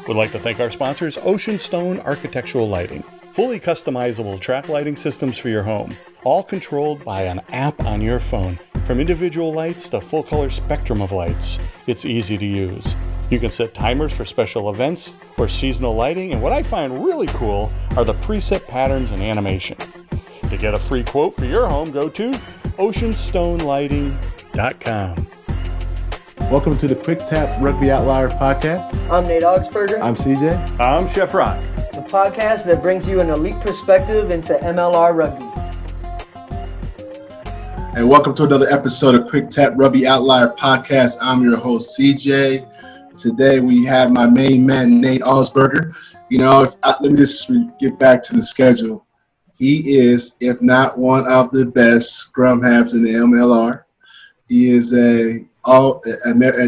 We'd like to thank our sponsors, Ocean Stone Architectural Lighting. Fully customizable track lighting systems for your home, all controlled by an app on your phone. From individual lights to full color spectrum of lights, it's easy to use. You can set timers for special events or seasonal lighting, and what I find really cool are the preset patterns and animation. To get a free quote for your home, go to oceanstonelighting.com. Welcome to the Quick Tap Rugby Outlier podcast. I'm Nate Augspurger. I'm CJ. I'm Chef Rock. The podcast that brings you an elite perspective into MLR rugby. And welcome to another episode of Quick Tap Rugby Outlier podcast. I'm your host, CJ. Today we have my main man, Nate Augspurger. Let me just get back to the schedule. He is, if not one of the best scrum halves in the MLR. He is an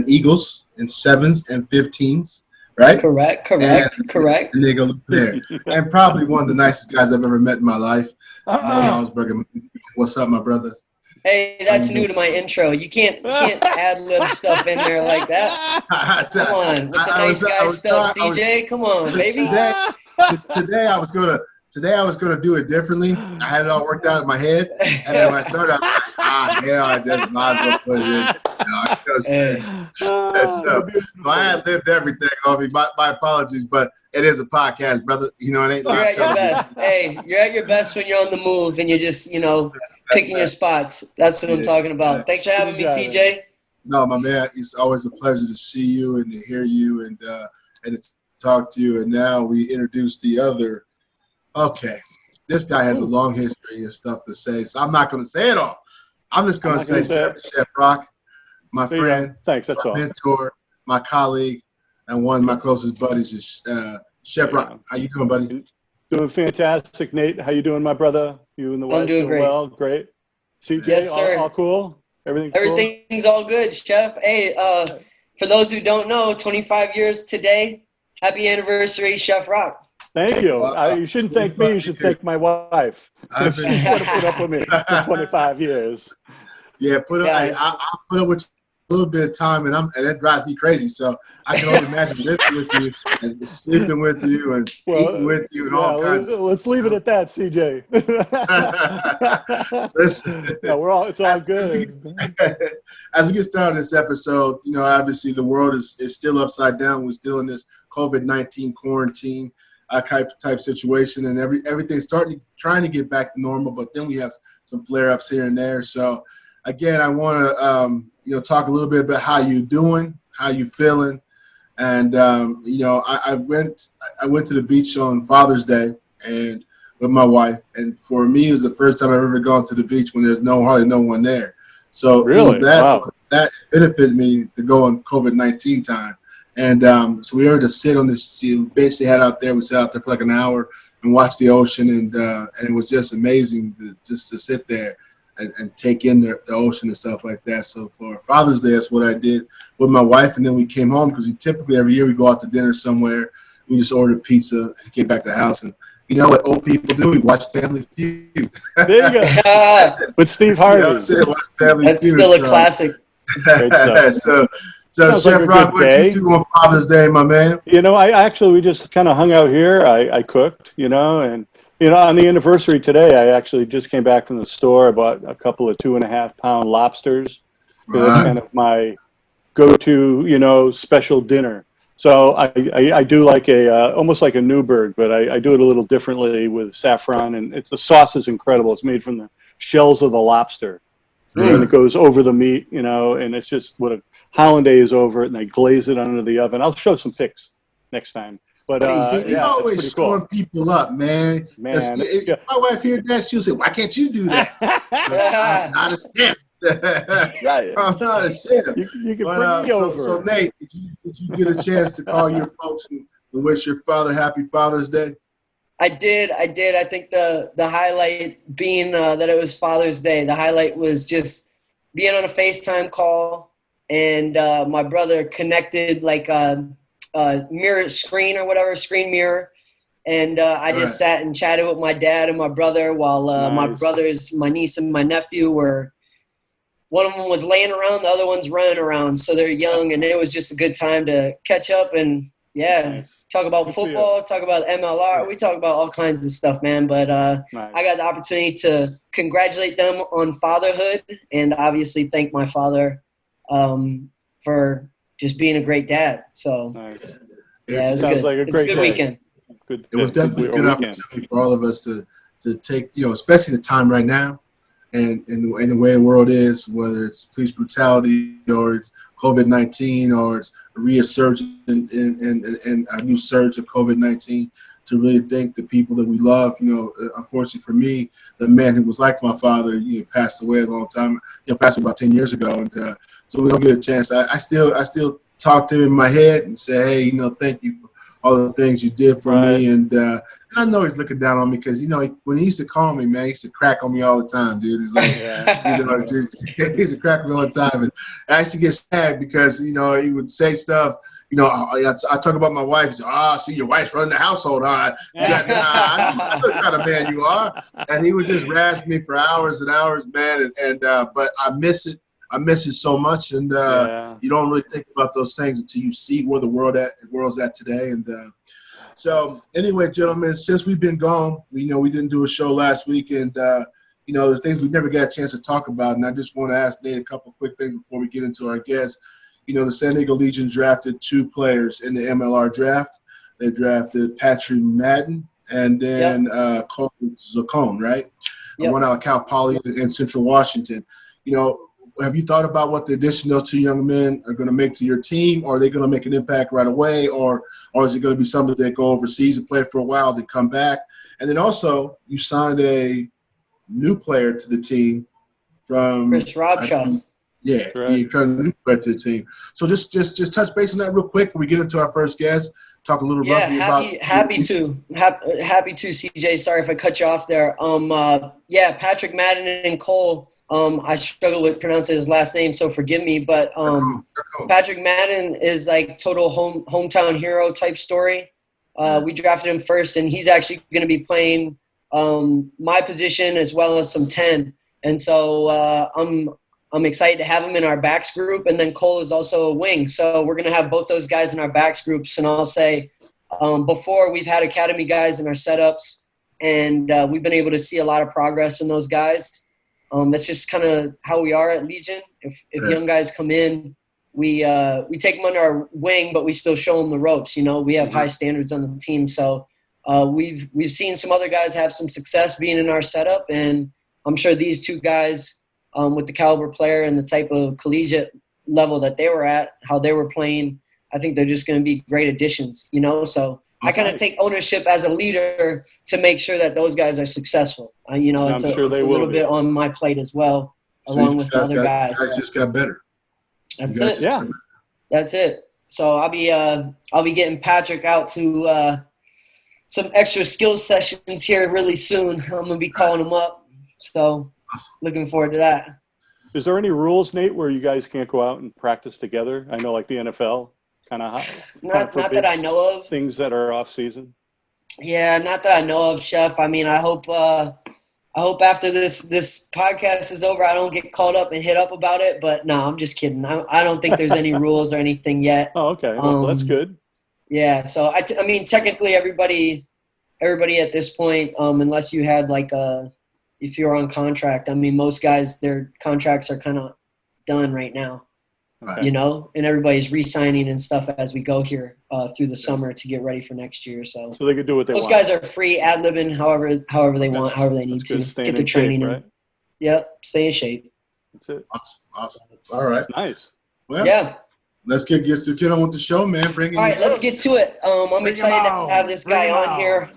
Eagles in 7s and 15s, right? Correct. And they go there. And probably one of the nicest guys I've ever met in my life. Nate Augspurger. What's up, my brother? Hey, that's new to my intro. You can't ad-lib stuff in there like that. Come on, with the nice guy stuff, CJ. Come on, baby. Today I was gonna do it differently. I had it all worked out in my head, and then when I started, I was like, I just might as well put it in. So I had lived everything on me. My apologies, but it is a podcast, brother. It ain't You're at your best. Hey, you're at your best when you're on the move and you're just, picking your spots. That's what I'm talking about. Thanks for having me, CJ. No, my man, it's always a pleasure to see you and to hear you and to talk to you. And now we introduce the other. Okay, this guy has a long history and stuff to say, so I'm not going to say it all. I'm just going to say Chef Rock, my friend, thanks, that's my all. mentor, my colleague, and one of my closest buddies is Chef Rock. How you doing, buddy? Doing fantastic, Nate. How you doing, my brother? You and the wife doing great. Well? Great. CJ, yes, sir. All cool? Everything's all good, Chef. Hey, for those who don't know, 25 years today. Happy anniversary, Chef Rock. Thank you. You shouldn't thank me. You should thank my wife. She's going to put up with me for 25 years. Yeah, I put up with a little bit of time, and that drives me crazy. So I can only imagine living with you and sleeping with you and eating with you and all kinds. Let's leave it at that, CJ. Listen, it's all good. As we get started this episode, obviously the world is still upside down. We're still in this COVID-19 quarantine type situation, and everything's trying to get back to normal, but then we have some flare-ups here and there. So again, I want to talk a little bit about how you doing, how you feeling, and I went to the beach on Father's Day and with my wife, and for me it was the first time I've ever gone to the beach when there's hardly no one there. So really, that benefited me to go on COVID-19 time. And so we were to sit on this bench they had out there. We sat out there for like an hour and watched the ocean, and it was just amazing to sit there and take in the ocean and stuff like that. So for Father's Day, that's what I did with my wife, and then we came home because typically every year we go out to dinner somewhere. We just order pizza and get back to the house, and you know what old people do? We watch Family Feud. There you go. With Steve Harvey. That's still a classic. So Chef Rock, what did you do on Father's Day, my man? We just kind of hung out here. I cooked, and on the anniversary today, I actually just came back from the store. I bought a couple of 2.5-pound lobsters. Right. That's kind of my go-to, special dinner. So I do like almost like a Newburg, but I do it a little differently with saffron, and the sauce is incredible. It's made from the shells of the lobster, and it goes over the meat, and it's just what a hollandaise over it, and they glaze it under the oven. I'll show some pics next time. But you're always screwing people up, man. If my wife heard that, she'll say, "Why can't you do that?" I'm not a chef. I'm not a chef. You can bring me over. So Nate, did you get a chance to call your folks and wish your father happy Father's Day? I did. I think the highlight being that it was Father's Day. The highlight was just being on a FaceTime call, and my brother connected like a mirror screen or whatever, screen mirror. And I just sat and chatted with my dad and my brother while my niece and my nephew were one of them was laying around, the other one's running around. So they're young, and it was just a good time to catch up and, talk about football, talk about MLR. We talk about all kinds of stuff, man. But I got the opportunity to congratulate them on fatherhood and obviously thank my father for just being a great dad. So, it was sounds good. like a great weekend. It was definitely a good opportunity for all of us to take, especially the time right now and the way the world is, whether it's police brutality or it's COVID-19 or it's a resurgence and a new surge of COVID-19, to really thank the people that we love. Unfortunately for me, the man who was like my father, passed away a long time, passed away about 10 years ago. And so we don't get a chance. I still talk to him in my head and say, hey, thank you for all the things you did for me. And I know he's looking down on me because, when he used to call me, man, he used to crack on me all the time, dude. He's like, he used to crack me all the time. And I used to get sad because, he would say stuff. I talk about my wife. He said, see, your wife's running the household. I know the kind of man you are. And he would just razz me for hours and hours, man. But I miss it. I miss it so much, and you don't really think about those things until you see where the world's at today. And so, anyway, gentlemen, since we've been gone, we didn't do a show last week, and there's things we never got a chance to talk about. And I just want to ask Nate a couple quick things before we get into our guests. The San Diego Legion drafted 2 players in the MLR draft. They drafted Patrick Madden and then Cole Zacone, right? Yep. One out of Cal Poly in Central Washington. Have you thought about what the addition of 2 young men are going to make to your team? Or are they going to make an impact right away? Or is it going to be something that go overseas and play for a while, then come back? And then also, you signed a new player to the team from Chris Robshaw. You trying a new player to the team. So just touch base on that real quick before we get into our first guest. Talk a little rugby about. Happy to, CJ. Sorry if I cut you off there. Patrick Madden and Cole. I struggle with pronouncing his last name, so forgive me. But Patrick Madden is like total hometown hero type story. We drafted him first, and he's actually going to be playing my position as well as some 10. And so I'm excited to have him in our backs group. And then Cole is also a wing, so we're going to have both those guys in our backs groups. And I'll say, before we've had academy guys in our setups, and we've been able to see a lot of progress in those guys. That's just kind of how we are at Legion. If young guys come in, we take them under our wing, but we still show them the ropes. We have high standards on the team. So we've seen some other guys have some success being in our setup, and I'm sure these 2 guys, with the caliber player and the type of collegiate level that they were at, how they were playing, I think they're just going to be great additions. So I kind of take ownership as a leader to make sure that those guys are successful. It's a little bit on my plate as well, along with other guys. Guys just got better. That's it. Yeah, that's it. So I'll be getting Patrick out to some extra skills sessions here really soon. I'm gonna be calling him up. So looking forward to that. Is there any rules, Nate, where you guys can't go out and practice together? I know, like the NFL. Not that I know of. Things that are off season. Yeah, not that I know of, Chef. I mean, I hope after this podcast is over, I don't get called up and hit up about it. But no, I'm just kidding. I don't think there's any rules or anything yet. Oh, okay. Well, that's good. Yeah. So I mean, technically, everybody at this point, unless you had if you're on contract, I mean, most guys, their contracts are kind of done right now. Okay. And everybody's re-signing and stuff as we go here through the summer to get ready for next year. So they could do what they want. Those guys are free ad-libbing however they want, however they need to get the training in. Right? Yep, stay in shape. That's it. Awesome. All right. Nice. Well, yeah. Let's get on with the show, man. All right, let's get to it. I'm excited to have this guy on here.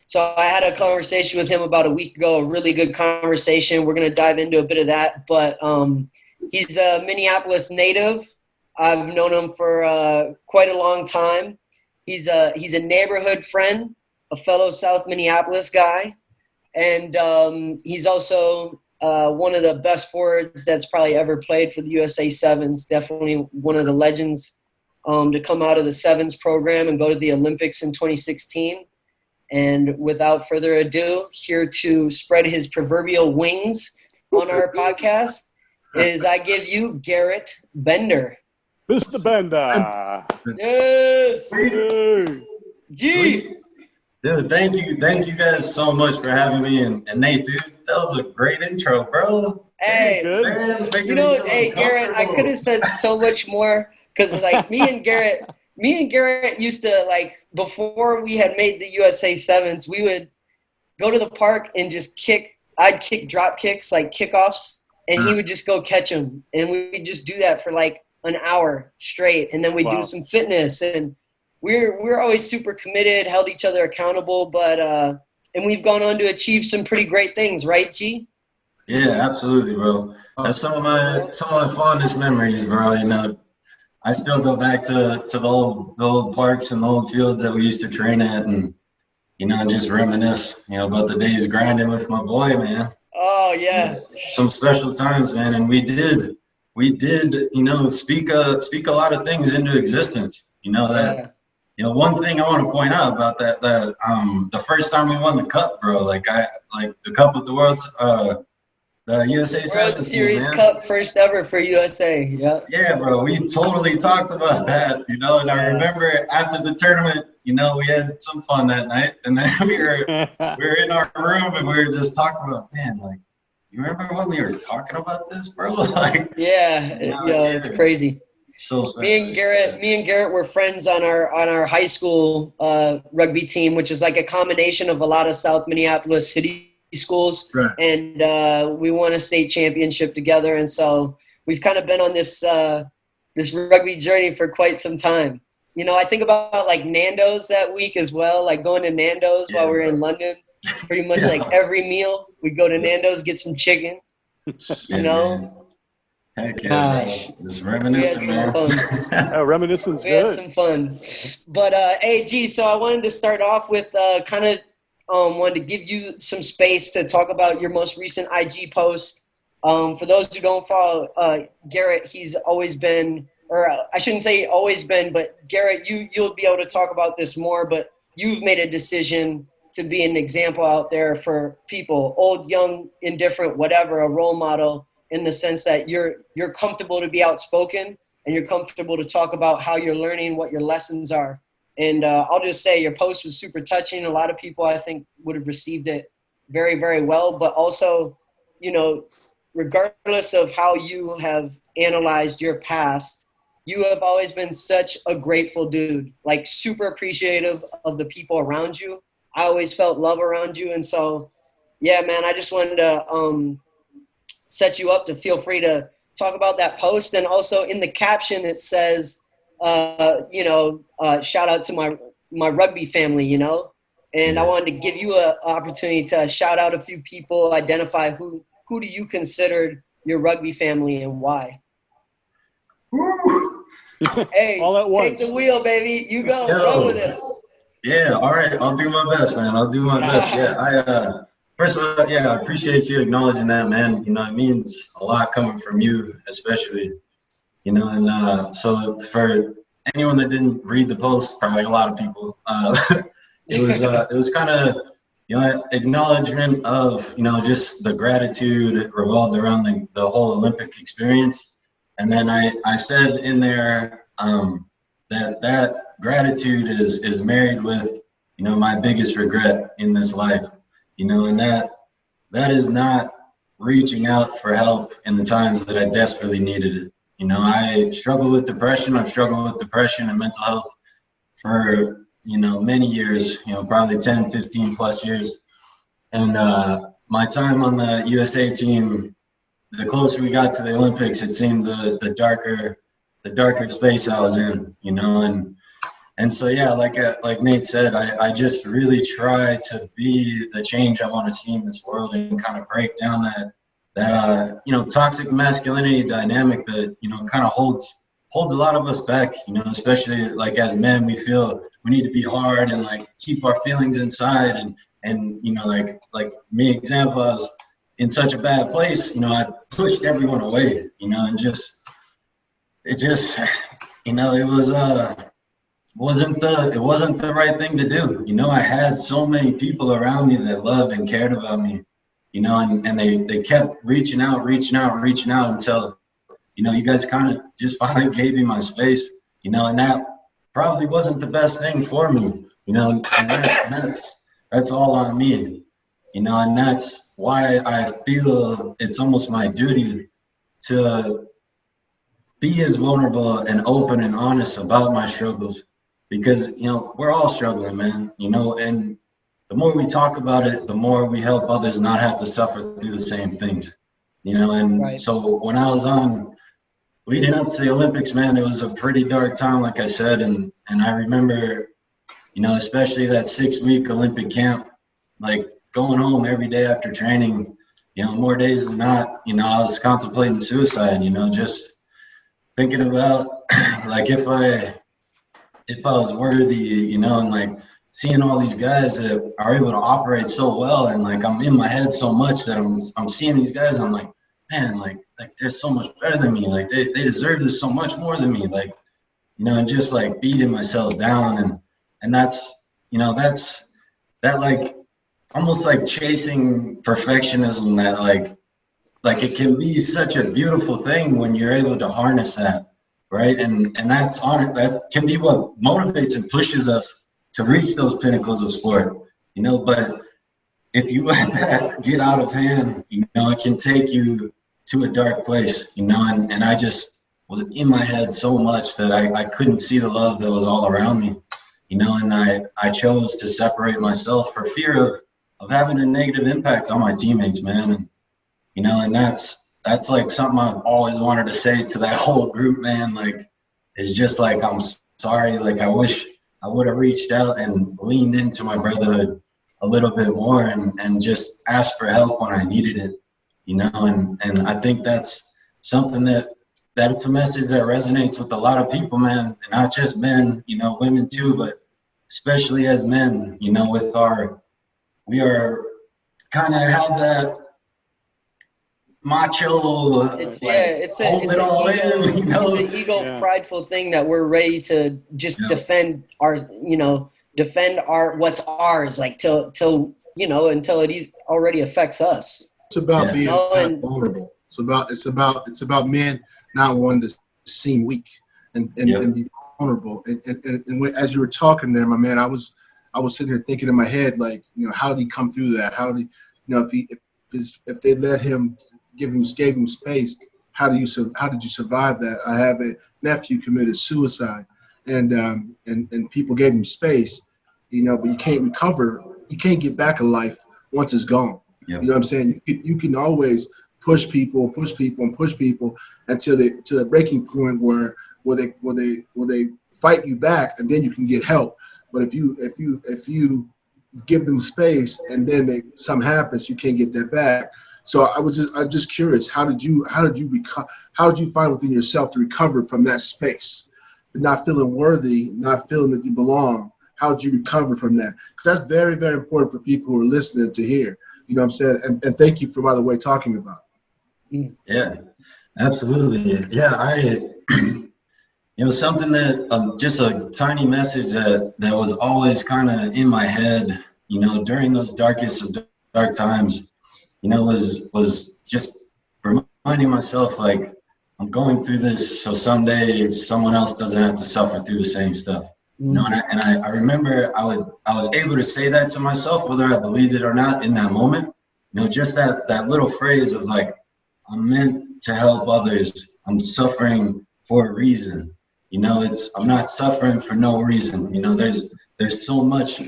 So I had a conversation with him about a week ago, a really good conversation. We're going to dive into a bit of that, but he's a Minneapolis native. I've known him for quite a long time. He's a neighborhood friend, a fellow South Minneapolis guy, and he's also one of the best forwards that's probably ever played for the USA Sevens. Definitely one of the legends to come out of the Sevens program and go to the Olympics in 2016. And without further ado, here to spread his proverbial wings on our podcast is I give you Garrett Bender. Mr. Bender. Yes. Hey. G. Dude, thank you guys so much for having me. And Nate, dude, that was a great intro, bro. Hey, Good. Man, you know, hey Garrett, I could have said so much more because like me and Garrett used to, like, before we had made the USA Sevens, we would go to the park and just I'd kick drop kicks, like kickoffs, and he would just go catch them, and we'd just do that for like an hour straight, and then we'd do some fitness, and we're always super committed, held each other accountable, but and we've gone on to achieve some pretty great things, right, G? Yeah, absolutely, bro. That's some of my fondest memories, bro. You know, I still go back to the old parks and the old fields that we used to train at, and you know, just reminisce, you know, about the days grinding with my boy, man. Oh yeah, some special times, man, and we did, you know, speak a lot of things into existence. You know that. You know, one thing I want to point out about that the first time we won the cup, bro, like the cup with the world's the USA World Series man. Cup, first ever for USA. Yeah. Yeah, bro, we totally talked about that, you know, and I remember after the tournament, you know, we had some fun that night, and then we were in our room and we were just talking about, man, like, you remember when we were talking about this, bro? Like, it's crazy. So special. Me and Garrett were friends on our high school rugby team, which is like a combination of a lot of South Minneapolis city schools, right. And we won a state championship together, and so we've kind of been on this rugby journey for quite some time. You know, I think about like Nando's that week as well, like going to Nando's while we were in London. Pretty much like every meal we go to Nando's, get some chicken. You know. Heck yeah, bro. Just reminiscing, man. Reminiscing's we had good. some fun. But hey, G, so I wanted to start off with kind of wanted to give you some space to talk about your most recent IG post. For those who don't follow Garrett, he's always been, or I shouldn't say always been, but Garrett, you'll be able to talk about this more, but you've made a decision to be an example out there for people, old, young, indifferent, whatever, a role model, in the sense that you're comfortable to be outspoken and you're comfortable to talk about how you're learning, what your lessons are. And I'll just say your post was super touching. A lot of people, I think, would have received it very, very well. But also, you know, regardless of how you have analyzed your past, you have always been such a grateful dude, like super appreciative of the people around you. I always felt love around you. And so, yeah, man, I just wanted to set you up to feel free to talk about that post. And also in the caption, it says, shout out to my rugby family, you know, and I wanted to give you an opportunity to shout out a few people, identify who do you consider your rugby family and why. Hey, all at once. take the wheel, baby. You go. Go with it. Yeah, all right. I'll do my best, man. I'll do my best. Yeah, first of all, I appreciate you acknowledging that, man. You know, it means a lot coming from you, especially. You know, and so for anyone that didn't read the post, probably a lot of people, it was kind of, you know, acknowledgement of, you know, just the gratitude revolved around the whole Olympic experience. And then I said in there that gratitude is married with, you know, my biggest regret in this life, you know, and that is not reaching out for help in the times that I desperately needed it. You know, I struggle with depression. I've struggled with depression and mental health for, you know, many years, you know, probably 10, 15 plus years. And my time on the USA team, the closer we got to the Olympics, it seemed the darker space I was in, you know, and so, yeah, like Nate said, I just really try to be the change I want to see in this world and kind of break down that you know, toxic masculinity dynamic that, you know, kind of holds a lot of us back, you know, especially like as men, we feel we need to be hard and like keep our feelings inside and you know, like me, example, I was in such a bad place, you know, I pushed everyone away, you know, and it just, you know, it wasn't the right thing to do. You know, I had so many people around me that loved and cared about me. you know, and they kept reaching out until, you know, you guys kind of just finally gave me my space, you know, and that probably wasn't the best thing for me, you know, and that's all on me, you know, and that's why I feel it's almost my duty to be as vulnerable and open and honest about my struggles, because, you know, we're all struggling, man, you know, and the more we talk about it, the more we help others not have to suffer through the same things, you know. And Right. so when I was leading up to the Olympics, man, it was a pretty dark time, like I said, and I remember, you know, especially that 6-week Olympic camp, like going home every day after training, you know, more days than not, you know, I was contemplating suicide, you know, just thinking about like if I was worthy, you know, and like seeing all these guys that are able to operate so well, and like I'm in my head so much that I'm seeing these guys, and I'm like, man, like they're so much better than me, like they deserve this so much more than me, like, you know, and just like beating myself down, and that's, you know, that like almost like chasing perfectionism, that like it can be such a beautiful thing when you're able to harness that, right? And that's on it, that can be what motivates and pushes us to reach those pinnacles of sport, you know. But if you let that get out of hand, you know, it can take you to a dark place, you know, and I just was in my head so much that I couldn't see the love that was all around me, you know, and I chose to separate myself for fear of having a negative impact on my teammates, man. And, you know, and that's like something I've always wanted to say to that whole group, man, like, it's just like, I'm sorry, like, I wish I would have reached out and leaned into my brotherhood a little bit more and just asked for help when I needed it, you know, and I think that's something that it's a message that resonates with a lot of people, man, and not just men, you know, women too, but especially as men, you know, we are kind of have that macho, It's like, it's hold it all in, you know. It's an ego Yeah. prideful thing that we're ready to just defend our, you know, what's ours, like till you know, until it already affects us. It's about being No, and- vulnerable. It's about men not wanting to seem weak and be vulnerable. And as you were talking there, my man, I was sitting there thinking in my head, like, you know, how did he come through that? How did, you know, if they let him gave him space, how did you survive that? I have a nephew committed suicide, and people gave him space, you know, but you can't recover. You can't get back a life once it's gone. Yep. You know what I'm saying? You can always push people until to the breaking point where they fight you back, and then you can get help. But if you give them space and then something happens, you can't get that back. So I'm just curious, how did you find within yourself to recover from that space, but not feeling worthy, not feeling that you belong? How did you recover from that? Because that's very, very important for people who are listening to hear. You know what I'm saying? And thank you for, by the way, talking about it. Yeah, absolutely. Yeah, it was something that just a tiny message that was always kind of in my head, you know, during those darkest of dark times, you know, was just reminding myself, like, I'm going through this so someday someone else doesn't have to suffer through the same stuff. You know, and I remember I was able to say that to myself, whether I believed it or not in that moment. You know, just that little phrase of, like, I'm meant to help others. I'm suffering for a reason. You know, I'm not suffering for no reason. You know, there's so much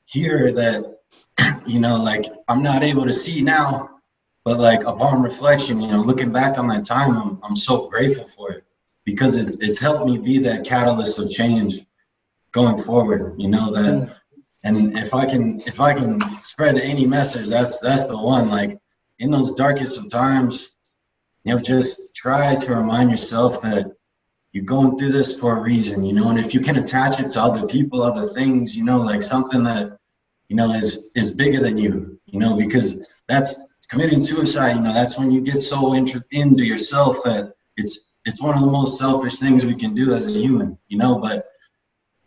here that, you know, like, I'm not able to see now, but, like, upon reflection, you know, looking back on that time, I'm so grateful for it, because it's helped me be that catalyst of change going forward, you know, that, and if I can spread any message, that's the one, like, in those darkest of times, you know, just try to remind yourself that you're going through this for a reason, you know, and if you can attach it to other people, other things, you know, like something that, you know, is bigger than you, you know, because that's committing suicide, you know, that's when you get so into yourself that it's one of the most selfish things we can do as a human, you know, but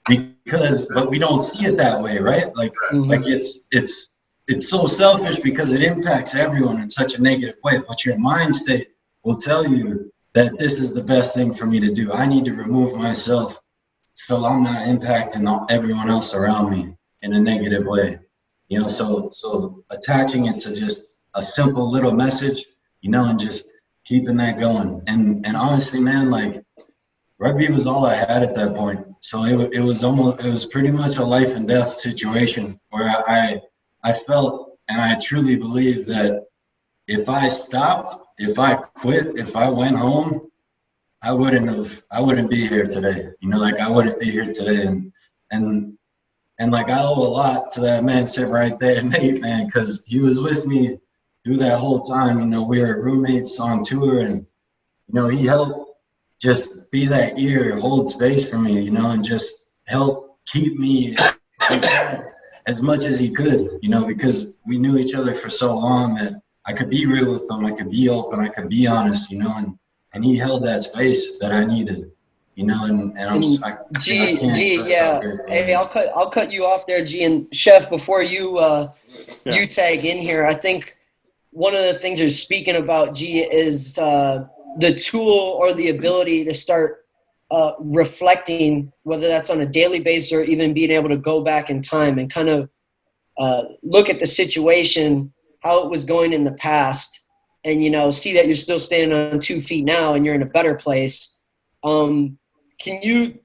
we don't see it that way, right? Like, like it's it's so selfish because it impacts everyone in such a negative way. But your mind state will tell you that this is the best thing for me to do. I need to remove myself so I'm not impacting everyone else around me in a negative way. You know, so attaching it to just a simple little message, you know, and just keeping that going. And honestly, man, like, rugby was all I had at that point. So it was pretty much a life and death situation where I felt, and I truly believe that if I stopped, if I quit, if I went home, I wouldn't be here today. You know, like, I wouldn't be here today. And like, I owe a lot to that man sitting right there, Nate, man, because he was with me through that whole time. You know, we were roommates on tour, and, you know, he helped just be that ear, hold space for me, you know, and just help keep me as much as he could, you know, because we knew each other for so long that I could be real with him, I could be open, I could be honest, you know, and he held that space that I needed. You know, and G, yeah. Hey, I'll cut you off there, G. And Chef, before you you tag in here, I think one of the things you're speaking about, G, is the tool or the ability to start reflecting, whether that's on a daily basis or even being able to go back in time and kind of look at the situation, how it was going in the past, and, you know, see that you're still standing on 2 feet now and you're in a better place. Can you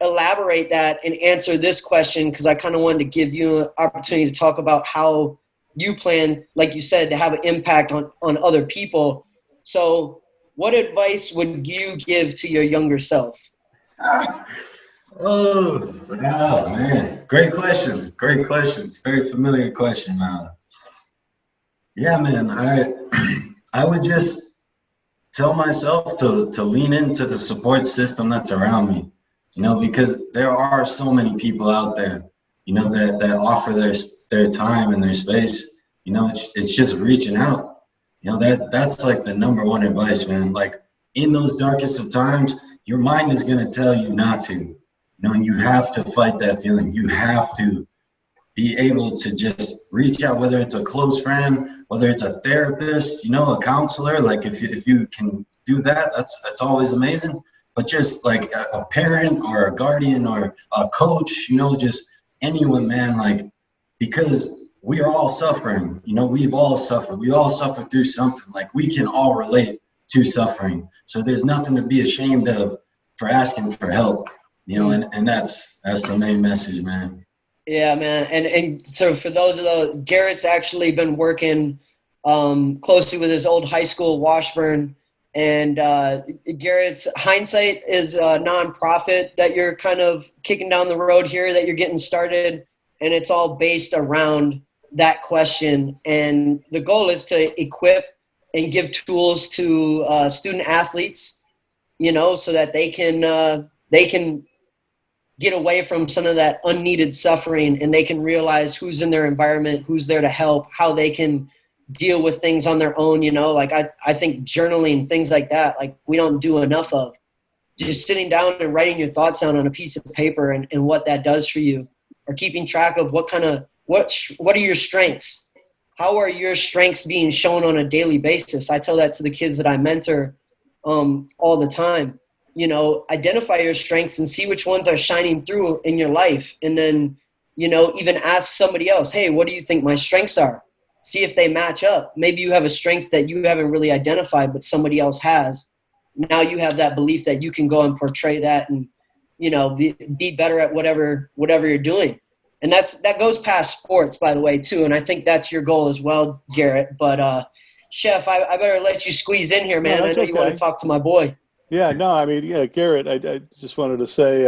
elaborate that and answer this question? Because I kind of wanted to give you an opportunity to talk about how you plan, like you said, to have an impact on other people. So what advice would you give to your younger self? Oh, man. Great question. Great question. It's a very familiar question. Yeah, man, I would just tell myself to lean into the support system that's around me, you know, because there are so many people out there, you know, that offer their time and their space. You know, it's just reaching out. You know, that's like the number one advice, man. Like, in those darkest of times, your mind is going to tell you not to, you know, and you have to fight that feeling. You have to be able to just reach out, whether it's a close friend, whether it's a therapist, you know, a counselor. Like, if you can do that, that's always amazing. But just like a parent or a guardian or a coach, you know, just anyone, man, like, because we are all suffering, you know, we've all suffered. We all suffer through something. Like, we can all relate to suffering. So there's nothing to be ashamed of for asking for help, you know, and that's the main message, man. Yeah, man. And so for those of those, Garrett's actually been working closely with his old high school, Washburn. And Garretts Hindsight is a nonprofit that you're kind of kicking down the road here, that you're getting started. And it's all based around that question. And the goal is to equip and give tools to student athletes, you know, so that they can get away from some of that unneeded suffering, and they can realize who's in their environment, who's there to help, how they can deal with things on their own. You know, like I think journaling, things like that, like, we don't do enough of. Just sitting down and writing your thoughts down on a piece of paper and what that does for you, or keeping track of what are your strengths? How are your strengths being shown on a daily basis? I tell that to the kids that I mentor all the time. You know, identify your strengths and see which ones are shining through in your life. And then, you know, even ask somebody else, hey, what do you think my strengths are? See if they match up. Maybe you have a strength that you haven't really identified, but somebody else has. Now you have that belief that you can go and portray that and, you know, be better at whatever you're doing. And that goes past sports, by the way, too. And I think that's your goal as well, Garrett. But Chef, I better let you squeeze in here, man. No, I know you want to talk to my boy. Yeah, no, I mean, yeah, Garrett, I just wanted to say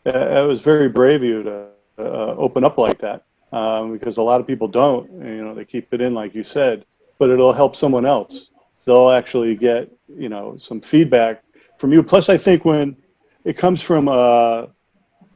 it was very brave of you to open up like that, because a lot of people don't. You know, they keep it in, like you said, but it'll help someone else. They'll actually get, you know, some feedback from you. Plus, I think when it comes from a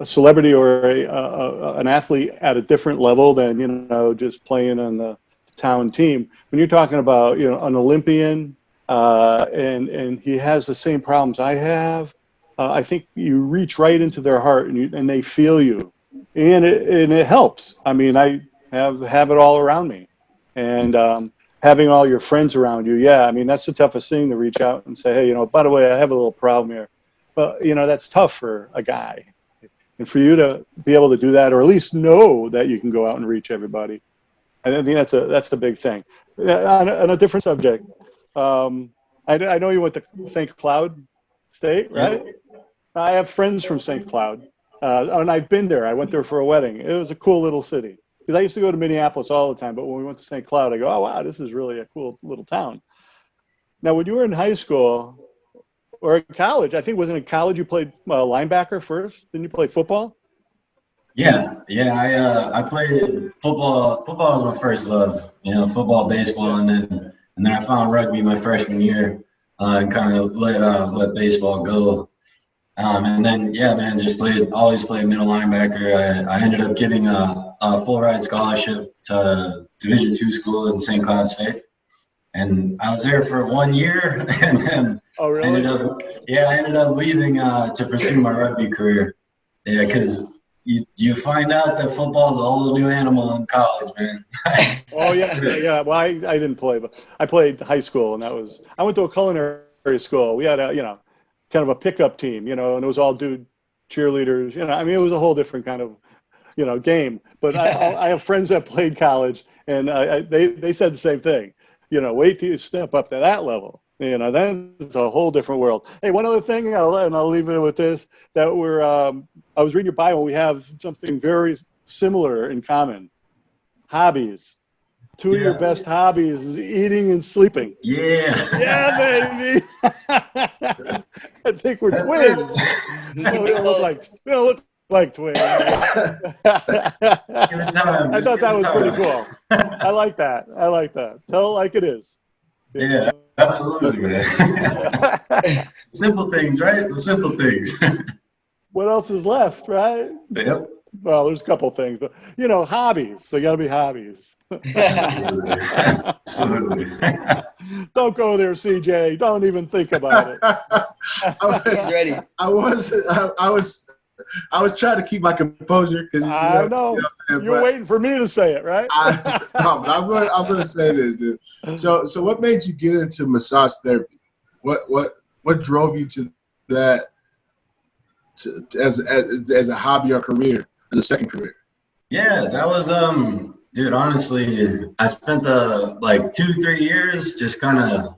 celebrity or an athlete at a different level than, you know, just playing on the town team, when you're talking about, you know, an Olympian, and he has the same problems I have, I think you reach right into their heart and they feel you, and it helps. I mean, I have it all around me. And having all your friends around you, yeah, I mean, that's the toughest thing, to reach out and say, hey, you know, by the way, I have a little problem here. But, you know, that's tough for a guy. And for you to be able to do that, or at least know that you can go out and reach everybody, I think that's the big thing. On a different subject, I know you went to St. Cloud State, right? Yeah. I have friends from St. Cloud, and I've been there. I went there for a wedding. It was a cool little city. Because I used to go to Minneapolis all the time, but when we went to St. Cloud, I go, oh, wow, this is really a cool little town. Now, when you were in high school or in college, I think, wasn't in college you played linebacker first? Didn't you play football? Yeah. I played football. Football was my first love. You know, football, baseball, and then I found rugby my freshman year, and kind of let baseball go. And then, yeah, man, always played middle linebacker. I ended up getting a full ride scholarship to Division II school in St. Cloud State. And I was there for 1 year, and then I ended up leaving to pursue my rugby career. Yeah, because you find out that football is a whole new animal in college, man. Oh, yeah. Well, I didn't play, but I played high school, and I went to a culinary school. We had kind of a pickup team, you know, and it was all dude cheerleaders, you know. I mean, it was a whole different kind of, you know, game. But I have friends that played college, and they said the same thing. You know, wait till you step up to that level. You know, then it's a whole different world. Hey, one other thing, and I'll leave it with this, that I was reading your bio, and we have something very similar in common. Hobbies. Two of your best hobbies is eating and sleeping. Yeah. Yeah, baby. I think we're twins. We don't look like twins. Give it time. I thought that was pretty cool. I like that. Tell it like it is. Yeah, absolutely, man. Simple things, right? The simple things. What else is left, right? Yep. Well, there's a couple things, but, you know, hobbies. They got to be hobbies. Absolutely. Don't go there, CJ. Don't even think about it. He's ready. I was trying to keep my composure because I know you're waiting for me to say it, right? No, but I'm gonna say this, dude. So what made you get into massage therapy? What drove you to that as a hobby or career, as a second career? Yeah, that was dude, honestly, I spent 2-3 years just kind of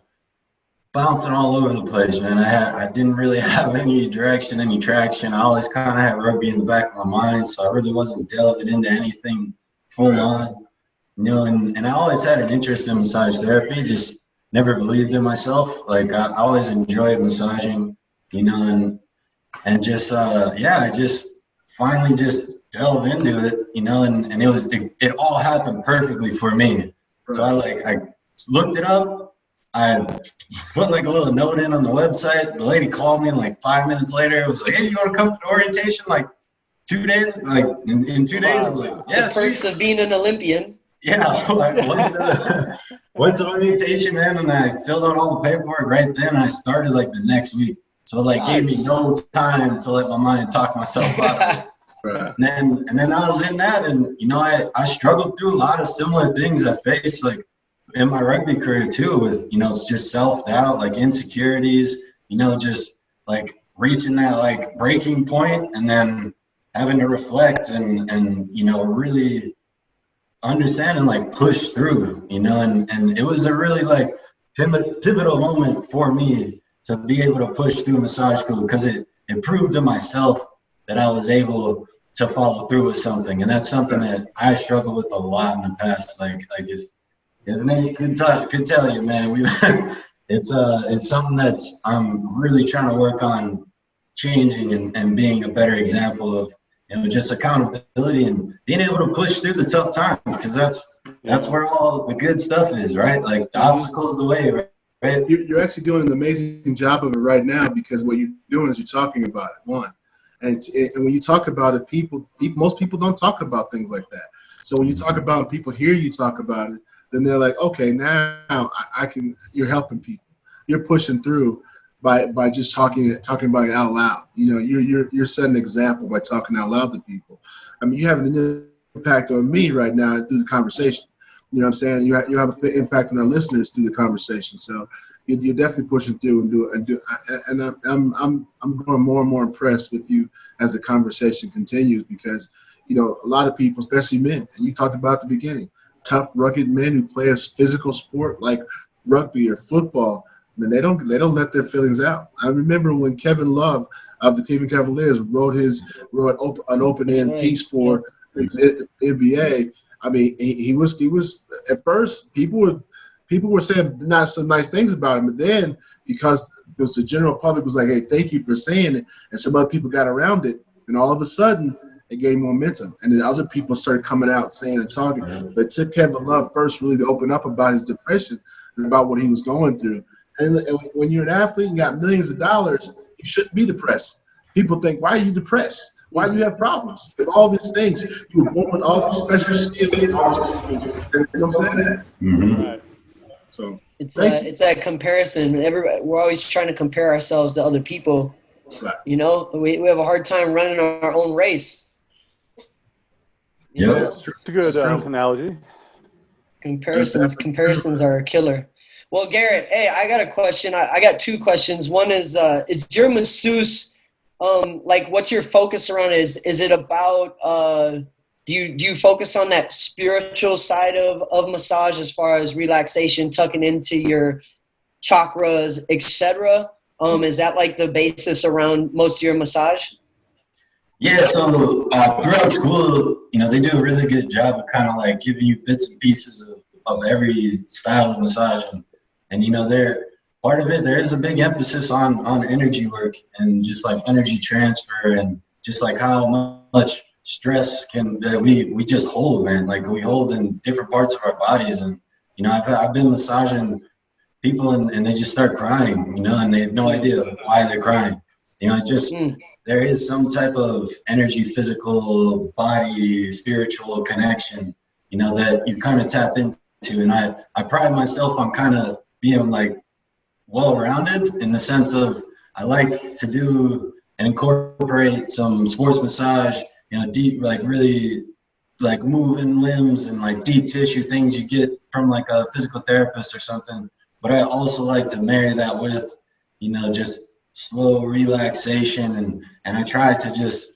bouncing all over the place, man. I didn't really have any direction, any traction. I always kind of had rugby in the back of my mind, so I really wasn't delving into anything full on, you know. And I always had an interest in massage therapy, just never believed in myself. Like I always enjoyed massaging, you know, and just I just finally just delve into it, you know, and it all happened perfectly for me. So I looked it up. I put like a little note in on the website. The lady called me like 5 minutes later. It was like, hey, you want to come to orientation? Like 2 days? Like in 2 days? I was like, yeah. The perks of being an Olympian. Yeah, I went to orientation, man, and I filled out all the paperwork right then. I started like the next week. So gave me no time to let my mind talk myself out of it. Right. And then I was in that, and you know, I struggled through a lot of similar things I faced like in my rugby career too, with, you know, just self-doubt, like insecurities, you know, just like reaching that like breaking point and then having to reflect and you know, really understand and like push through, you know, and it was a really like pivotal moment for me to be able to push through massage school, because it proved to myself that I was able to follow through with something. And that's something that I struggled with a lot in the past. Like if Nate could tell you, man, it's something that's I'm really trying to work on changing and being a better example of, you know, just accountability and being able to push through the tough times, because that's where all the good stuff is, right? Like the obstacles of the way, right? You're actually doing an amazing job of it right now, because what you're doing is you're talking about it, one. And when you talk about it, most people don't talk about things like that. So when you talk about it, people hear you talk about it, then they're like, okay, now I can. You're helping people. You're pushing through by just talking about it out loud. You know, you're setting an example by talking out loud to people. I mean, you have an impact on me right now through the conversation. You know what I'm saying? You have an impact on our listeners through the conversation. So you're definitely pushing through and I'm growing more and more impressed with you as the conversation continues, because you know, a lot of people, especially men, and you talked about at the beginning, tough, rugged men who play a physical sport like rugby or football, and they don't let their feelings out. I remember when Kevin Love of the Cleveland Cavaliers wrote an open-end piece for the NBA. I mean, he was at first people were saying not some nice things about him, but then because the general public was like, "Hey, thank you for saying it," and some other people got around it, and all of a sudden it gained momentum, and then other people started coming out saying and talking. But it took Kevin Love first really to open up about his depression and about what he was going through. And when you're an athlete and got millions of dollars, you shouldn't be depressed. People think, why are you depressed? Why do you have problems? With all these things, you were born with all these special skills. You know what I'm saying? Mm-hmm. Right. So It's that comparison. We're always trying to compare ourselves to other people. Right. You know, we have a hard time running our own race. Yeah, It's a good analogy. Comparisons are a killer. Well, Garrett, hey, I got a question. I got two questions. One is, it's your masseuse. Like, what's your focus around? Is it about? Do you focus on that spiritual side of massage as far as relaxation, tucking into your chakras, etc.? Is that like the basis around most of your massage? Yeah, so throughout school, you know, they do a really good job of kind of like giving you bits and pieces of every style of massage. And you know, part of it, there is a big emphasis on energy work and just like energy transfer and just like how much stress we just hold, man. Like we hold in different parts of our bodies. And, you know, I've been massaging people and they just start crying, you know, and they have no idea why they're crying. You know, it's just, there is some type of energy, physical, body, spiritual connection, you know, that you kind of tap into. And I pride myself on kind of being like well-rounded in the sense of I like to do and incorporate some sports massage, you know, deep, like really like moving limbs and like deep tissue things you get from like a physical therapist or something. But I also like to marry that with, you know, just slow relaxation. And I try to just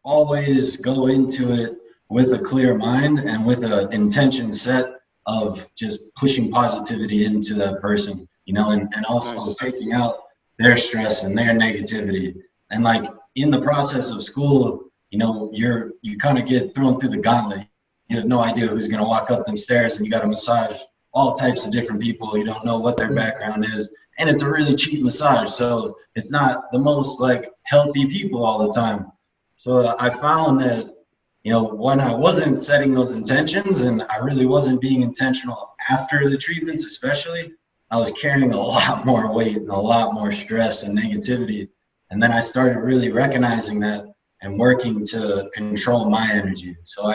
always go into it with a clear mind and with an intention set of just pushing positivity into that person, you know, and also taking out their stress and their negativity. And like in the process of school, you know, you kind of get thrown through the gauntlet. You have no idea who's going to walk up them stairs, and you got to massage all types of different people. You don't know what their background is. And it's a really cheap massage. So it's not the most like healthy people all the time. So I found that, you know, when I wasn't setting those intentions and I really wasn't being intentional after the treatments, especially, I was carrying a lot more weight and a lot more stress and negativity. And then I started really recognizing that and working to control my energy. So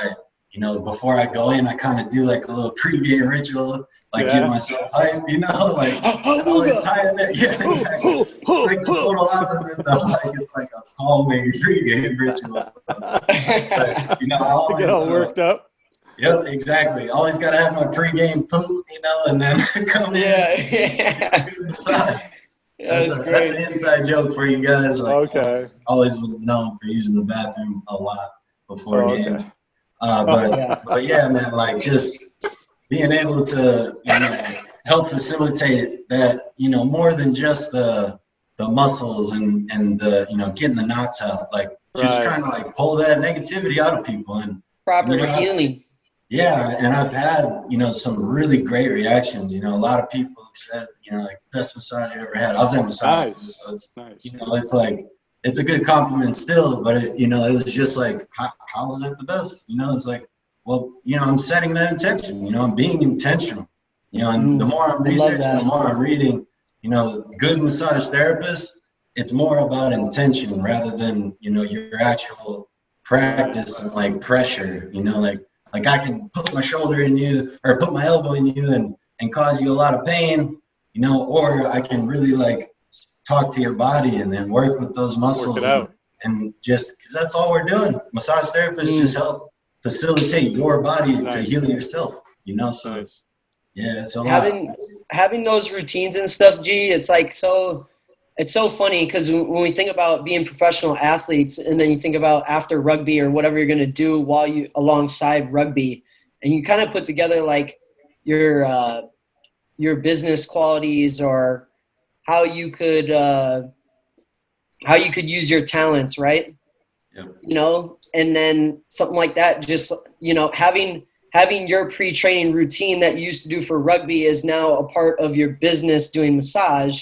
you know, before I go in, I kind of do like a little pregame ritual, like get myself hype, you know, like always tying it. Yeah, exactly. It's like the total opposite though. Like it's like a calming pregame ritual. But, you know, I always get all worked up. Yep, exactly. Always got to have my pregame poop, you know, and then come in. That's an inside joke for you guys. Like, okay. Always was known for using the bathroom a lot before games. But yeah, man, like just being able to, you know, help facilitate that, you know, more than just the muscles and the, you know, getting the knots out, like just trying to like pull that negativity out of people and proper healing. Yeah, and I've had, you know, some really great reactions. You know, a lot of people have said, you know, like best massage I ever had. I was in massage, so it's you know, it's like it's a good compliment still, but it, you know, it was just like, how was it the best? You know, it's like, well, you know, I'm setting that intention. You know, I'm being intentional. You know, and the more I'm researching, the more I'm reading. You know, good massage therapists, it's more about intention rather than, you know, your actual practice and like pressure. You know, like I can put my shoulder in you or put my elbow in you and cause you a lot of pain, you know, or I can really like talk to your body and then work with those muscles and just because that's all we're doing. Massage therapists just help facilitate your body to Nice. heal yourself, you know? So Nice. yeah, it's a lot. Having those routines and stuff, G, it's like it's so funny because when we think about being professional athletes and then you think about after rugby or whatever you're going to do while you alongside rugby, and you kind of put together like your business qualities or how you could use your talents, right? Yep. You know, and then something like that, just, you know, having your pre-training routine that you used to do for rugby is now a part of your business doing massage.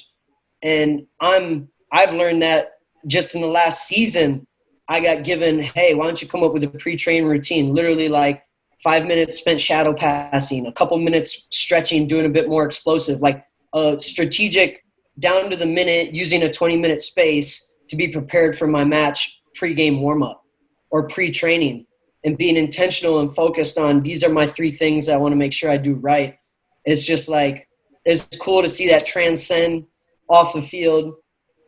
And I've learned that just in the last season, I got given, hey, why don't you come up with a pre-training routine? Literally like 5 minutes spent shadow passing, a couple minutes stretching, doing a bit more explosive, like a strategic down to the minute, using a 20-minute space to be prepared for my match pre-game warm-up or pre-training, and being intentional and focused on these are my 3 things I want to make sure I do right. It's just like, it's cool to see that transcend off the field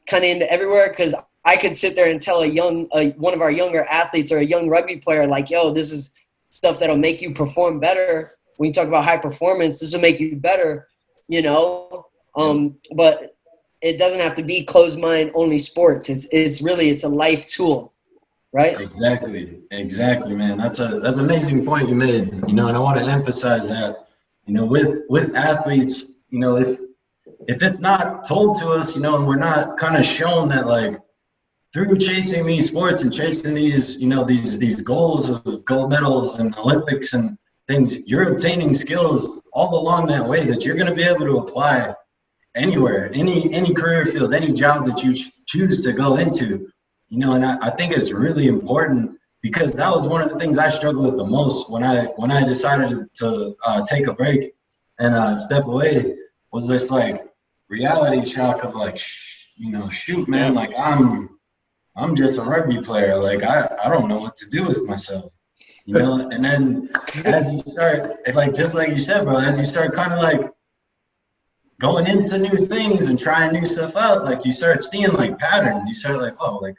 kind of into everywhere, because I could sit there and tell one of our younger athletes or a young rugby player like, yo, this is stuff that'll make you perform better. When you talk about high performance, this will make you better, you know? But it doesn't have to be closed mind only sports. It's really a life tool, right? Exactly, man. That's an amazing point you made, you know, and I want to emphasize that, you know, with athletes, you know, if it's not told to us, you know, and we're not kind of shown that, like, through chasing these sports and chasing these, you know, these goals of gold medals and Olympics and things, you're obtaining skills all along that way that you're going to be able to apply anywhere, any career field, any job that you choose to go into, you know. And I think it's really important, because that was one of the things I struggled with the most when I decided to take a break and step away, was this like reality shock of like, you know, shoot, man, like I'm just a rugby player. Like I don't know what to do with myself, you know. And then as you start, like, just like you said, bro, as you start kind of like going into new things and trying new stuff out, like you start seeing like patterns. You start like, oh, like,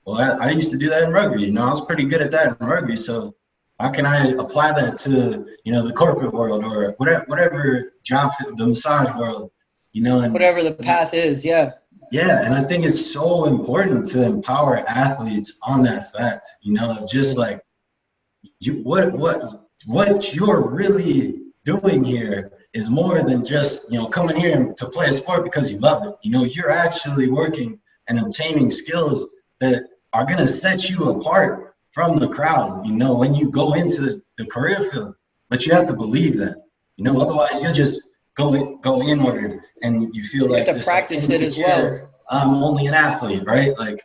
well, I used to do that in rugby. You know, I was pretty good at that in rugby. So how can I apply that to, you know, the corporate world or whatever job, the massage world, you know, and whatever the path is. Yeah. Yeah, and I think it's so important to empower athletes on that fact, you know, just like what you're really doing here is more than just, you know, coming here to play a sport because you love it. You know, you're actually working and obtaining skills that are going to set you apart from the crowd, you know, when you go into the career field. But you have to believe that, you know, otherwise you'll just go inward and you feel like you have to practice it as well. I'm only an athlete, right? Like,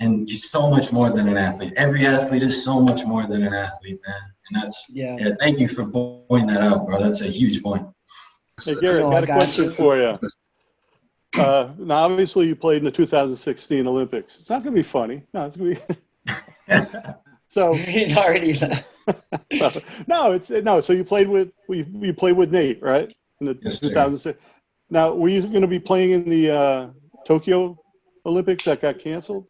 and you're so much more than an athlete. Every athlete is so much more than an athlete, man. And that's, yeah, thank you for pointing that out, bro. That's a huge point. Hey, Garrett, got a question for you. Now, obviously, you played in the 2016 Olympics. It's not going to be funny. No, it's going to be. So he's already. So you played with Nate, right? In the 2006. Now, were you going to be playing in the Tokyo Olympics that got canceled?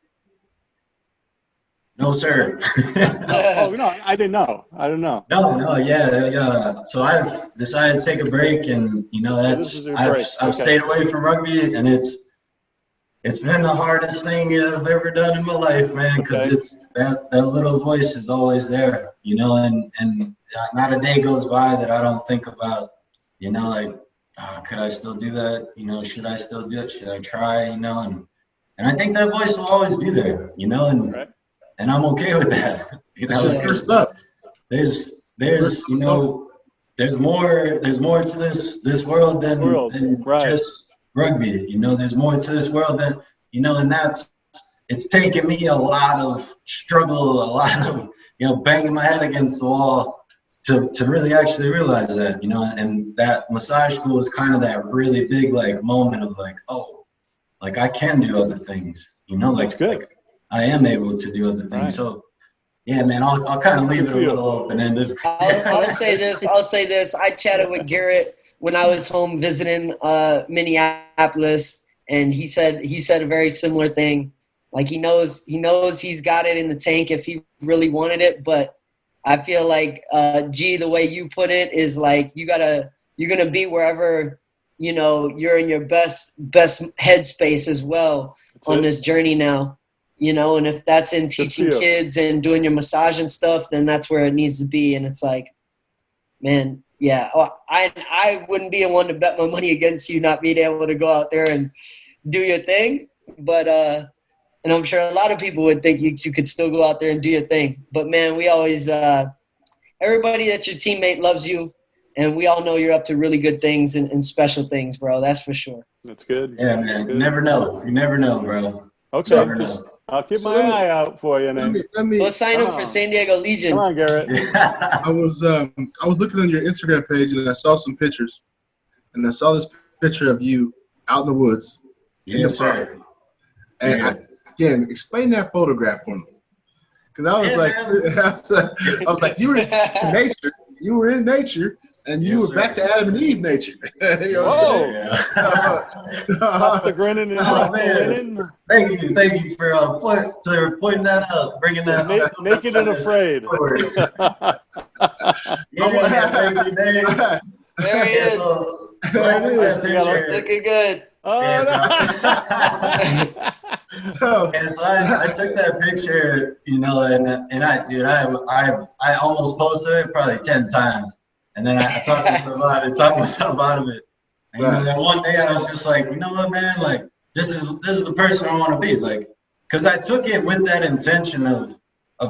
No, sir. Oh, no, I didn't know. No, yeah. So I've decided to take a break, and you know I've stayed away from rugby, and it's been the hardest thing I've ever done in my life, man. Because it's that little voice is always there, you know, and not a day goes by that I don't think about, you know, like, could I still do that? You know, should I still do it? Should I try? You know, and I think that voice will always be there, you know, and I'm okay with that. You know, there's you know, there's more to this world than just rugby. You know, there's more to this world than, you know, and it's taken me a lot of struggle, a lot of, you know, banging my head against the wall to really actually realize that, you know, and that massage school is kind of that really big like moment of like, oh, like I can do other things, you know, like, like I am able to do other things. Right. So yeah, man, I'll kind of leave it a little open-ended. I'll say this. I chatted with Garrett when I was home visiting Minneapolis, and he said a very similar thing. Like he knows he's got it in the tank if he really wanted it, but I feel like, G, the way you put it is like you're going to be wherever, you know, you're in your best headspace as well on this journey now, you know, and if that's in teaching kids and doing your massage and stuff, then that's where it needs to be. And it's like, man, yeah, I wouldn't be the one to bet my money against you not being able to go out there and do your thing. But, and I'm sure a lot of people would think you could still go out there and do your thing. But, man, we always everybody that's your teammate loves you, and we all know you're up to really good things and special things, bro. That's for sure. That's good. Yeah, man. You never know. You never know, bro. Okay. Never know. I'll keep my eye out for you. Let me Go sign him for San Diego Legion. Come on, Garrett. I was looking on your Instagram page and I saw some pictures, and I saw this picture of you out in the woods. Yes, sir. And again, explain that photograph for me, because I was I was like, you were in nature. You were in nature, and you were back to Adam and Eve nature. You know what I'm saying? Pop the grinning and grinning. Thank you for pointing that out, bringing that up. Naked and afraid. There he is. There it is. Looking good. Oh, So I took that picture, you know, and I almost posted it probably 10 times, and then I talked myself out of it. And you know, then one day I was just like, you know what, man, like this is the person I want to be, like, because I took it with that intention of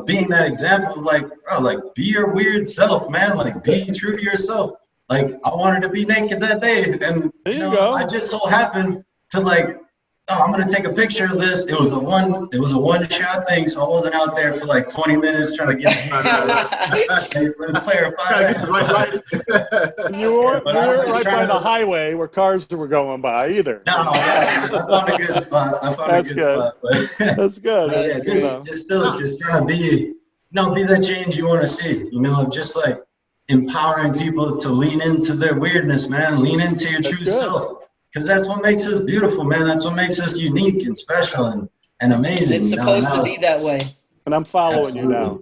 being that example of like, bro, like be your weird self, man, like be true to yourself. Like I wanted to be naked that day, and you know, I just so happened to like, oh, I'm gonna take a picture of this. It was a one shot thing, so I wasn't out there for like 20 minutes trying to get clarify that. You weren't right by the highway where cars were going by either. No, I found a good spot. That's good. That's good. Yeah, just trying to be that change you want to see. You know, just like empowering people to lean into their weirdness, man. Lean into your true self. Because that's what makes us beautiful, man. That's what makes us unique and special and amazing. It's supposed to be that way. And I'm following you now.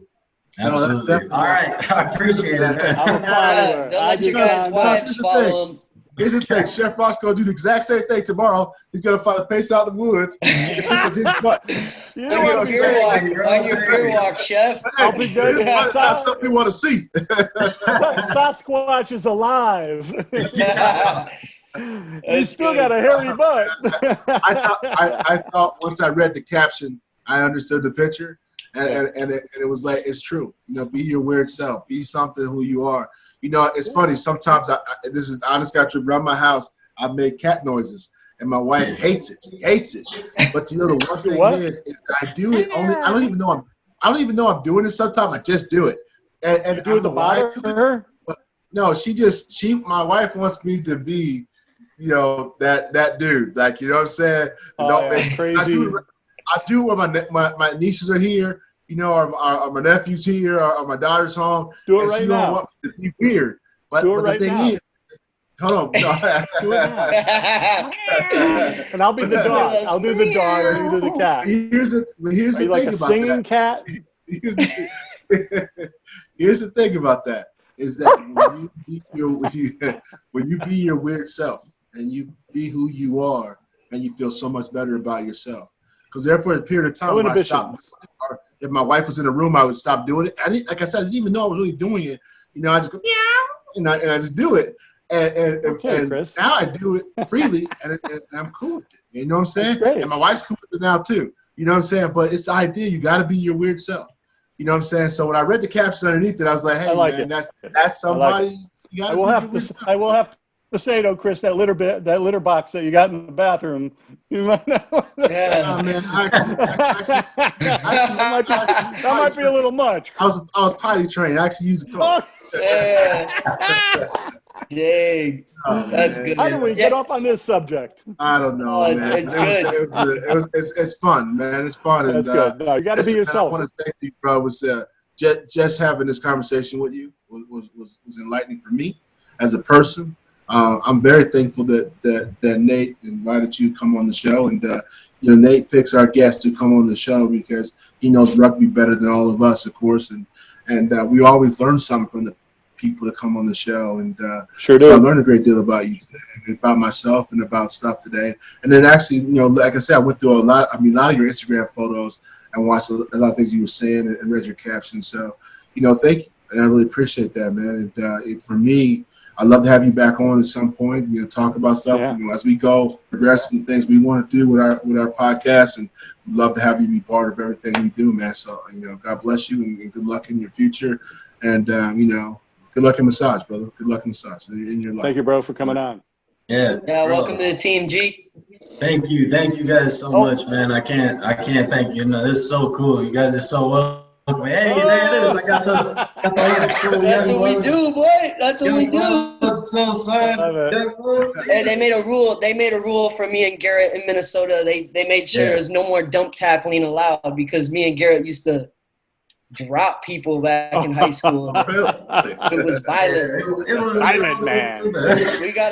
Absolutely. All right. I appreciate it. I'm a follower. Don't let your guys' wives follow him. Here's the thing. Chef Ross going to do the exact same thing tomorrow. He's going to find a place out in the woods. You know what I'm saying? On your beer walk, Chef. I'll be good. That's something we want to see. Sasquatch is alive. He's still got a hairy butt. I thought once I read the caption, I understood the picture, and it was like, it's true. You know, be your weird self. Be something who you are. You know, it's funny. Sometimes this is honest, got to around my house. I make cat noises, and my wife hates it. She hates it. But you know, the one thing is I do it only. I don't even know I'm doing it. Sometimes I just do it. And do it to bother her? No, my wife wants me to be, you know, that dude, like, you know what I'm saying? Crazy. I do when my nieces are here, you know, or my nephew's here, or my daughter's home. Do it right now. Don't want me to be weird, but the thing is, hold on, do it now. And I'll be the dog. I'll do the dog, and you do the cat. Here's the thing like a about singing that. Cat? Here's the thing about that is that when you be your weird self and you be who you are, and you feel so much better about yourself. Because there for a period of time, when I stopped, or if my wife was in the room, I would stop doing it. Like I said, I didn't even know I was really doing it. You know, I just go meow, and I just do it. And now I do it freely, and I'm cool with it. You know what I'm saying? And my wife's cool with it now too. You know what I'm saying? But it's the idea. You got to be your weird self. You know what I'm saying? So when I read the caption underneath it, I was like, "Hey, man, that's somebody." I will have to say though, Chris, that litter box that you got in the bathroom, you might know. Yeah, man. That might be a little much. I was potty trained. I actually used the toilet. Dang. That's good. How do we get off on this subject? I don't know, man. It's good. It's fun, man. It's fun. That's good. No, you got to be yourself. I want to thank you, bro. Just having this conversation with you was enlightening for me as a person. I'm very thankful that Nate invited you to come on the show, and you know, Nate picks our guests to come on the show because he knows rugby better than all of us, of course, and And we always learn something from the people that come on the show. And Sure so I do. learned a great deal about you and about myself and about stuff today. And then actually, like I said, I went through a lot of your Instagram photos and watched a lot of things you were saying and read your captions. So, thank you. And I really appreciate that, man. And for me, I'd love to have you back on at some point, talk about stuff, Yeah. As we go, progress the things we want to do with our podcast, and we'd love to have you be part of everything we do, man. So, God bless you and good luck in your future. And, good luck in massage, brother. Good luck in massage in your life. Thank you, bro, for coming on. Yeah. Yeah, bro. welcome to the team, G. Thank you guys so much, man. I can't thank you. This is so cool. You guys are so welcome. Hey, there it is. I got the old school. That's young what we bucks. do, boy. That's what we Young do. bucks, so son. Love it. Young bucks. Hey, they made a rule. They made a rule for me and Garrett in Minnesota. They made sure Yeah. there's no more dump tackling allowed because me and Garrett used to drop people back in high school. It was violent. It was Violent man. We got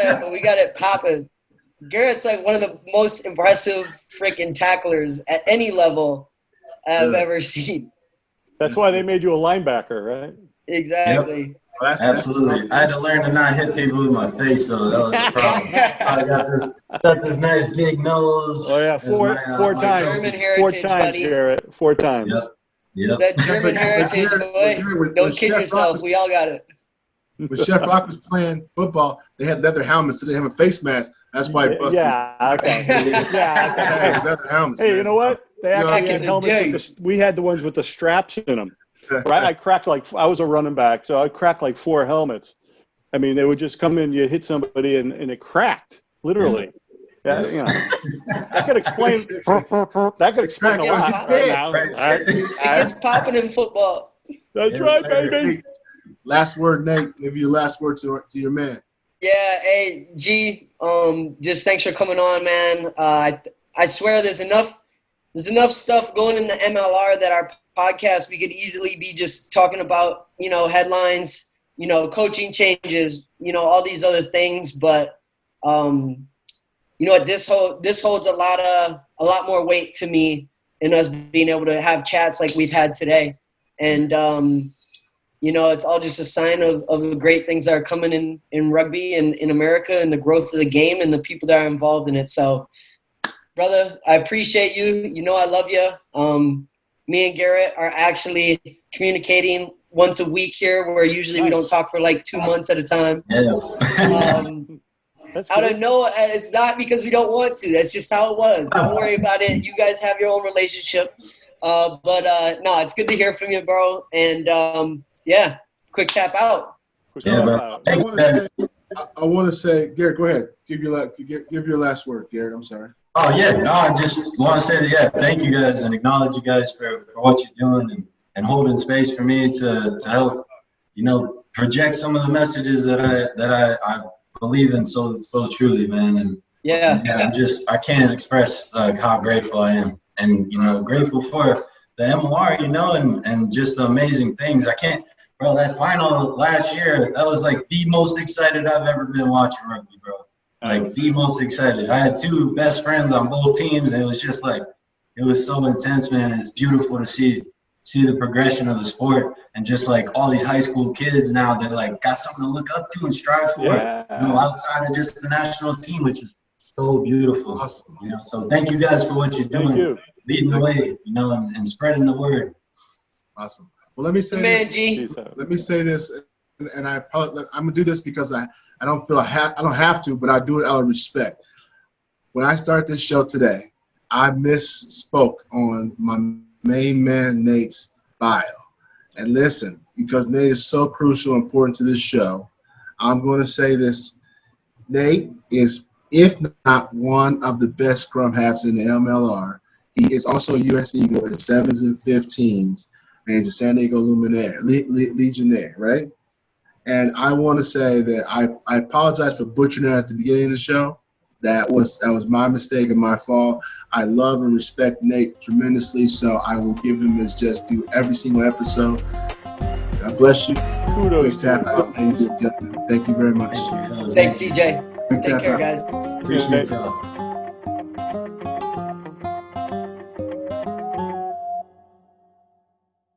it popping. Garrett's like one of the most impressive freaking tacklers at any level I've ever seen. That's why they made you a linebacker, right? Exactly. Absolutely. I had to learn to not hit people with my face, though. That was the problem. I got this nice big nose. Oh, yeah, That's four my times. German Four heritage, times, buddy. Garrett. 4 times. Yep. That German heritage, boy. Don't kid yourself. We all got it. When Chef Rock was playing football, they had leather helmets, so they have a face mask. That's why he busted. Yeah, okay. Hey, Yeah, leather helmets. hey, man. you know what? They actually Back had in the helmets day. with we had the ones with the straps in them. Right? I cracked I was a running back, so I cracked like 4 helmets. I mean, they would just come in, you hit somebody, and it cracked, literally. Yes. That could explain. That could explain a lot right now. It gets popping in football. That's Yes, right, sir. baby. Hey, last word, Nate. Give your last word to your man. Yeah, hey, G, just thanks for coming on, man. I swear there's enough stuff going in the MLR that our podcast, we could easily be just talking about, headlines, coaching changes, all these other things. But, this holds a lot more weight to me in us being able to have chats like we've had today. And, it's all just a sign of the great things that are coming in rugby and in America and the growth of the game and the people that are involved in it. So, brother, I appreciate you. I love you. Me and Garrett are actually communicating once a week here, where usually we don't talk for like 2 months at a time. Yes. That's I good. don't know. It's not because we don't want to. That's just how it was. Don't worry about it. You guys have your own relationship. No, it's good to hear from you, bro. And quick tap out. Yeah, bro. Thank you, guys. I want to say, Garrett, go ahead. Give your last word, Garrett. I'm sorry. Oh, yeah. No, I just want to say, thank you guys and acknowledge you guys for what you're doing and holding space for me to help, project some of the messages that I believe in so truly, man. And I can't express how grateful I am, and grateful for the MLR, and just the amazing things. Bro, that final last year, that was like the most excited I've ever been watching rugby, bro. Like the most excited. I had 2 best friends on both teams, and it was just like, it was so intense, man. It's beautiful to see the progression of the sport, and just like all these high school kids now that like got something to look up to and strive for, outside of just the national team, which is so beautiful. Awesome. So thank you guys for what you're doing, Thank you. leading the way, and spreading the word. Awesome. Well, let me say Man, this. G. Peace out. Let me say this, and I'm gonna do this because I don't feel I don't have to, but I do it out of respect. When I start this show today, I misspoke on my main man Nate's bio. And listen, because Nate is so crucial and important to this show, I'm going to say this. Nate is, if not one of the best scrum halves in the MLR. He is also a U.S. Eagle in 7s and 15s, and he's a San Diego Legionnaire, right? And I want to say that I apologize for butchering that at the beginning of the show. That was my mistake and my fault. I love and respect Nate tremendously, so I will give him his just due every single episode. God bless you. Kudos. Quick tap out, ladies and gentlemen. Thank you very much. Thank you, fellas. Thanks, CJ. Quick Take tap care, out. guys. Appreciate y'all.